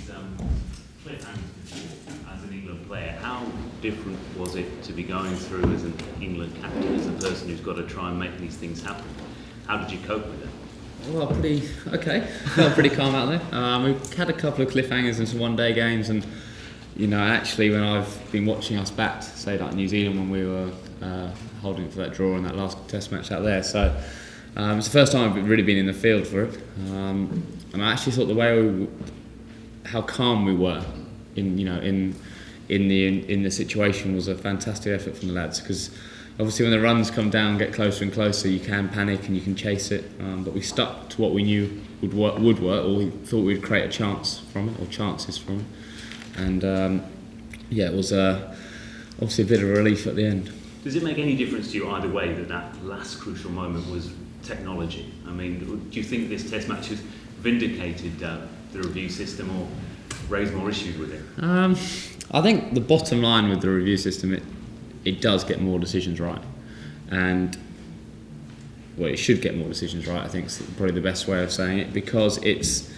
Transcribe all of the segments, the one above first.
these cliffhangers before as an England player. How different was it to be going through as an England captain, as a person who's got to try and make these things happen? How did you cope with it? Well, pretty okay. Felt pretty calm out there. We've had a couple of cliffhangers and some one-day games, and actually, when I've been watching us bat, say like New Zealand when we were holding for that draw in that last Test match out there, so it's the first time I've really been in the field for it. And I actually thought the way how calm we were in the situation was a fantastic effort from the lads, because obviously when the runs come down, get closer and closer, you can panic and you can chase it, but we stuck to what we knew would work, or we thought we'd create a chance from it, or chances from it, and it was obviously a bit of a relief at the end. Does it make any difference to you either way that last crucial moment was technology? I mean, do you think this Test match has vindicated the review system or raised more issues with it? I think the bottom line with the review system, it does get more decisions right, and it should get more decisions right. I think it's probably the best way of saying it, because it's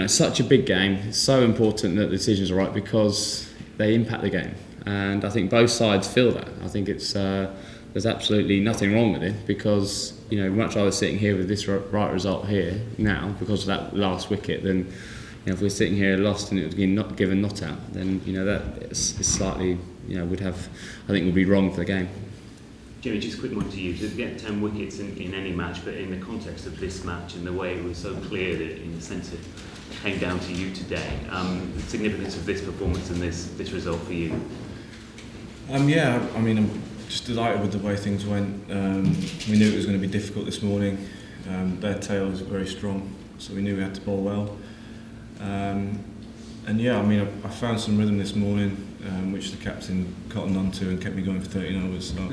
such a big game. It's so important that the decisions are right because they impact the game, and I think both sides feel that. I think it's there's absolutely nothing wrong with it, because much rather sitting here with this right result here now because of that last wicket than if we're sitting here lost and it was not given not out, then that it's slightly would be wrong for the game. Jimmy, just a quick one to you. To get 10 wickets in any match, but in the context of this match and the way it was so clear that in the sense it came down to you today, the significance of this performance and this result for you? I'm just delighted with the way things went. We knew it was going to be difficult this morning. Their tail was very strong, so we knew we had to bowl well. I found some rhythm this morning, which the captain cottoned onto and kept me going for 13 overs. So,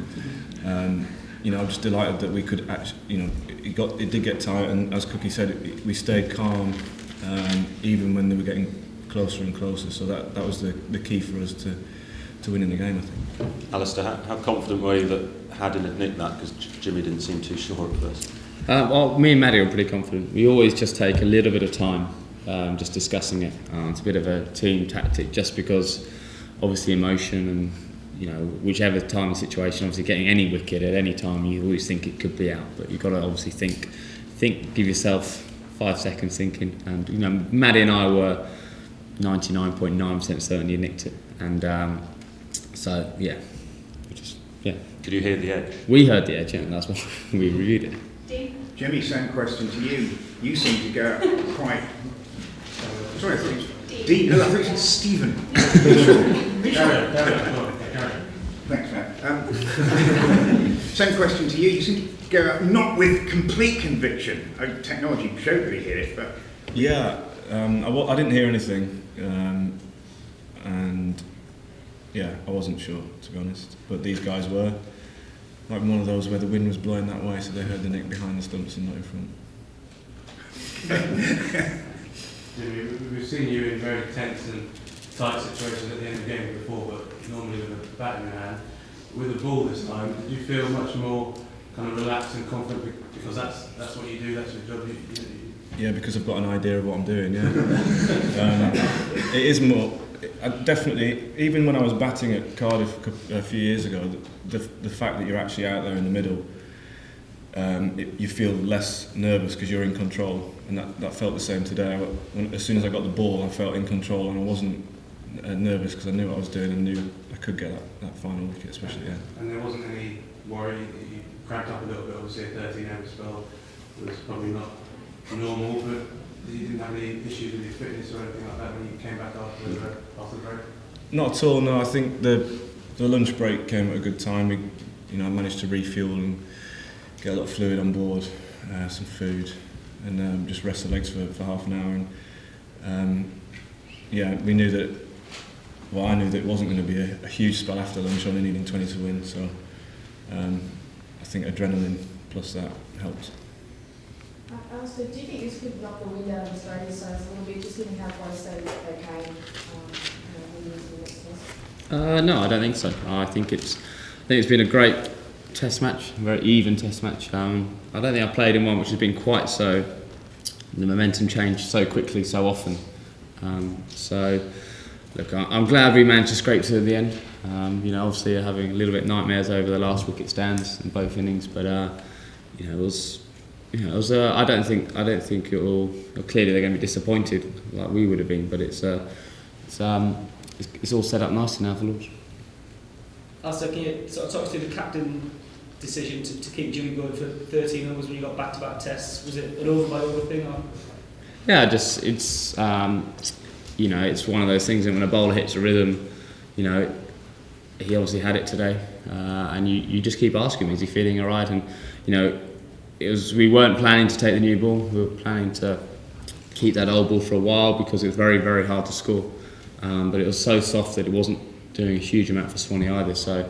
I'm just delighted that we could actually, it did get tight, and as Cookie said, we stayed calm, even when they were getting closer and closer. So that was the key for us to winning the game, I think. Alastair, how confident were you that Haddon had nicked that? Because Jimmy didn't seem too sure at first. Well, me and Maddie were pretty confident. We always just take a little bit of time just discussing it. It's a bit of a team tactic, just because obviously emotion and whichever time the situation, obviously getting any wicket at any time, you always think it could be out, but you've got to obviously think, give yourself 5 seconds thinking, and Maddie and I were 99.9% certain you nicked it, and Could you hear the edge? We heard the edge, and that's why we reviewed it. Jimmy, same question to you. You seem to go quite... Sorry, I thought it was Dean. No, I thought it was Stephen. Thanks, Matt. Same question to you. You seem to go out not with complete conviction. Technology showed that he hit it, but... Yeah, I didn't hear anything, I wasn't sure, to be honest. But these guys were. Like one of those where the wind was blowing that way, so they heard the nick behind the stumps and not in front. Jimmy, we've seen you in very tense and tight situations at the end of the game before, but normally with a bat in your hand. With the ball this time, did you feel much more kind of relaxed and confident, because that's what you do, that's your job? Yeah, because I've got an idea of what I'm doing, yeah. It is more... I definitely, even when I was batting at Cardiff a few years ago, the fact that you're actually out there in the middle, you feel less nervous because you're in control, and that felt the same today. As soon as I got the ball, I felt in control, and I wasn't nervous because I knew what I was doing and knew I could get that final wicket, especially at the end. And there wasn't any worry that you cramped up a little bit? Obviously a 13-hour spell was probably not normal, but you didn't have any issues with your fitness or anything like that when you came back after the break? Not at all, no. I think the lunch break came at a good time. I managed to refuel and get a lot of fluid on board, some food, and just rest the legs for half an hour. And we knew that. Well, I knew that it wasn't going to be a huge spell after lunch, only needing 20 to win. So I think adrenaline plus that helped. So do you think this could knock the wind out of Australia's sails a little bit, just given how close they came into the next test? No, I don't think so. I think it's been a great Test match, a very even Test match. I don't think I've played in one which has been quite so. The momentum changed so quickly, so often. So, look, I'm glad we managed to scrape to the end. Obviously having a little bit of nightmares over the last wicket stands in both innings, but it was. I don't think it'll. Clearly, they're going to be disappointed, like we would have been. But it's all set up nicely now for Lords. Alastair, can you sort of talk us through the captain decision to keep Jimmy going for 13 overs when you got back-to-back tests? Was it an over-by-over thing? Or? Yeah, it's it's one of those things that when a bowler hits a rhythm, he obviously had it today, and you just keep asking him, is he feeling all right? And we weren't planning to take the new ball. We were planning to keep that old ball for a while because it was very, very hard to score. But it was so soft that it wasn't doing a huge amount for Swanee either. So,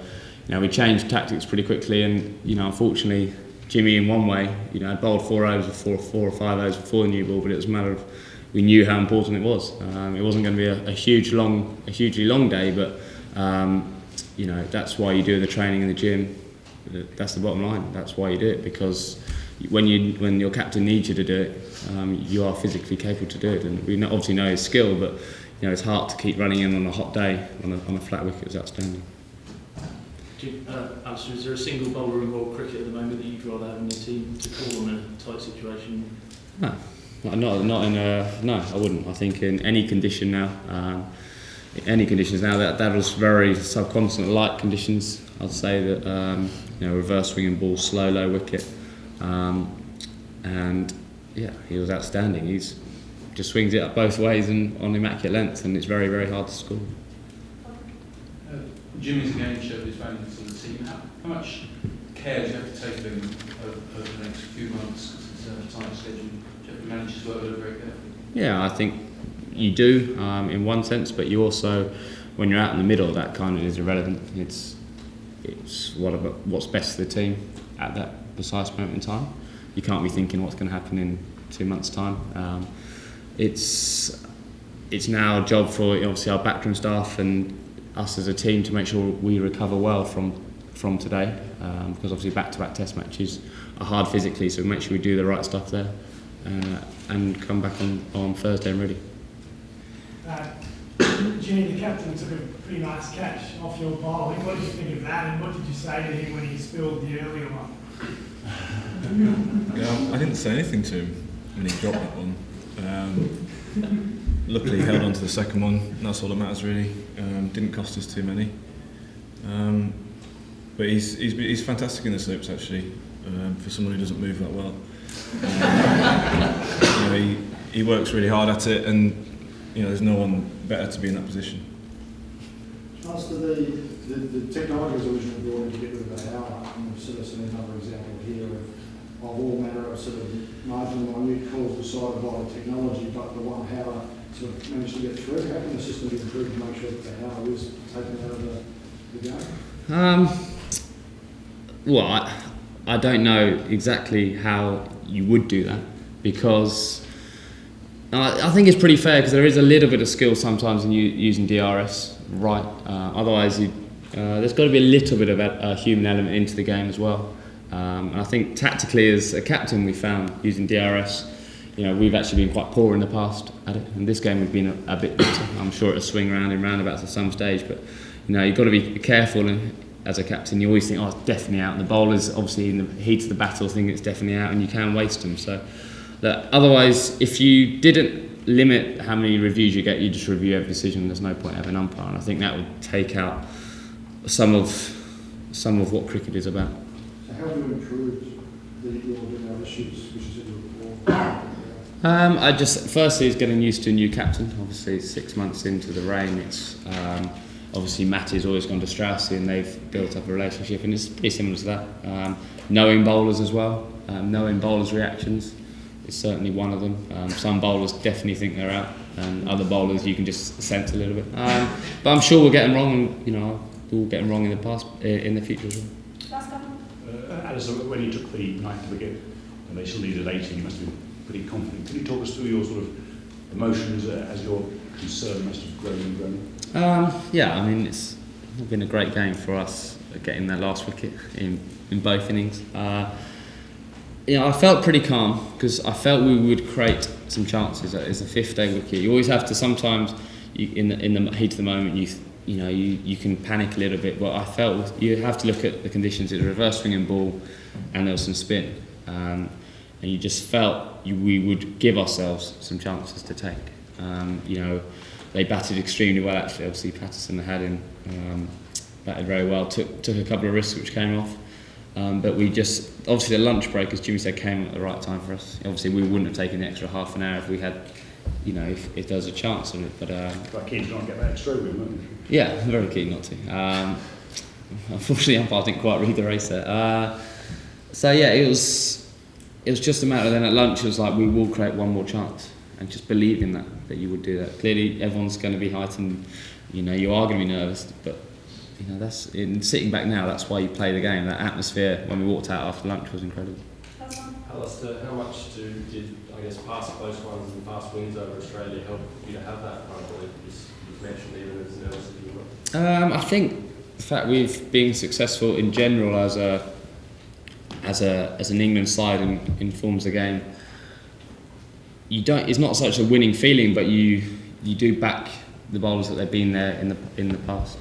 we changed tactics pretty quickly, and unfortunately, Jimmy in one way, had bowled 4 overs before, 4 or 5 overs before the new ball, but it was a matter of we knew how important it was. It wasn't going to be a hugely long day, but that's why you do the training in the gym. That's the bottom line. That's why you do it, because when your captain needs you to do it, you are physically capable to do it. And we obviously know his skill, but it's hard to keep running in on a hot day on a flat wicket. It was outstanding. Alastair, is there a single bowler in world cricket at the moment that you'd rather have in your team to call on a tight situation? No, I wouldn't. I think in any condition now, that was very subcontinent light conditions. I'd say that reverse swinging ball, slow, low wicket, and he was outstanding. He's just swings it up both ways and on immaculate length, and it's very, very hard to score. Jimmy's again showed his value to the team. How much care do you have to take of him over the next few months? Because it's a tight schedule. Do you have to manage his workload very carefully? Yeah, I think you do in one sense, but you also, when you're out in the middle, that kind of is irrelevant. It's what's best for the team at that precise moment in time. You can't be thinking what's going to happen in 2 months' time. It's now a job for obviously our backroom staff and us as a team to make sure we recover well from today, because obviously back-to-back test matches are hard physically, so make sure we do the right stuff there and come back on Thursday and ready. Jimmy, the captain, took a pretty nice catch off your bowling. What did you think of that, and what did you say to him when he spilled the earlier one? I didn't say anything to him when he dropped that one. Luckily, he held on to the second one, and that's all that matters really. Didn't cost us too many. But he's fantastic in the slopes actually, for someone who doesn't move that well. He works really hard at it, and there's no one better to be in that position. After the technology was originally brought in to get rid of the hour, and we've sort of seen another example here of all manner of sort of marginal minute calls decided by the technology, but the one hour sort of managed to get through. How can the system be improved to make sure that the hour is taken out of the game? Well, I don't know exactly how you would do that, because I think it's pretty fair, because there is a little bit of skill sometimes in using DRS right. Otherwise, there's got to be a little bit of a human element into the game as well. And I think tactically, as a captain, we found using DRS, we've actually been quite poor in the past at it. And this game we've been a bit better. I'm sure it'll swing round in roundabouts at some stage, but you've got to be careful. And as a captain, you always think, it's definitely out. And the bowlers, obviously, in the heat of the battle, think it's definitely out, and you can waste them. So, otherwise, if you didn't limit how many reviews you get, you just review every decision. There's no point having an umpire, and I think that would take out some of what cricket is about. So how have you improved your issues, which is in your report? Firstly, it's getting used to a new captain. Obviously, 6 months into the reign, it's obviously Matty's always gone to Straussy, and they've built up a relationship, and it's pretty similar to that. Knowing bowlers as well, knowing bowlers' reactions is certainly one of them. Some bowlers definitely think they're out, and other bowlers you can just sense a little bit. But I'm sure we'll get them wrong, and we'll get them wrong in the past, in the future as well. Alistair, when you took the 9th wicket and they still needed 80, you must have been pretty confident. Can you talk us through your sort of emotions as your concern must have grown and grown? It's been a great game for us getting that last wicket in both innings. I felt pretty calm because I felt we would create some chances. As a fifth day wicket, you always have to. Sometimes, in the heat of the moment, you can panic a little bit. But I felt you have to look at the conditions. It was a reverse swinging ball, and there was some spin, and you just felt we would give ourselves some chances to take. They batted extremely well. Actually, obviously Patterson had him batted very well. Took a couple of risks which came off. But we just, obviously the lunch break, as Jimmy said, came at the right time for us. Obviously we wouldn't have taken the extra half an hour if we had, if there was a chance of it. But quite keen to not get that extra win, weren't you? Yeah, very keen not to. Unfortunately, umpire didn't quite read the race there. So yeah, it was just a matter. Then at lunch, it was like, we will create one more chance, and just believing that you would do that. Clearly, everyone's going to be heightened. You are going to be nervous, but. That's in sitting back now. That's why you play the game. That atmosphere when we walked out after lunch was incredible. Alastair, how much did past close ones and past wins over Australia help you to have that kind of belief? You mentioned even as nervous as you were. I think the fact we've been successful in general as an England side informs the game. It's not such a winning feeling, but you do back the bowlers that they've been there in the past.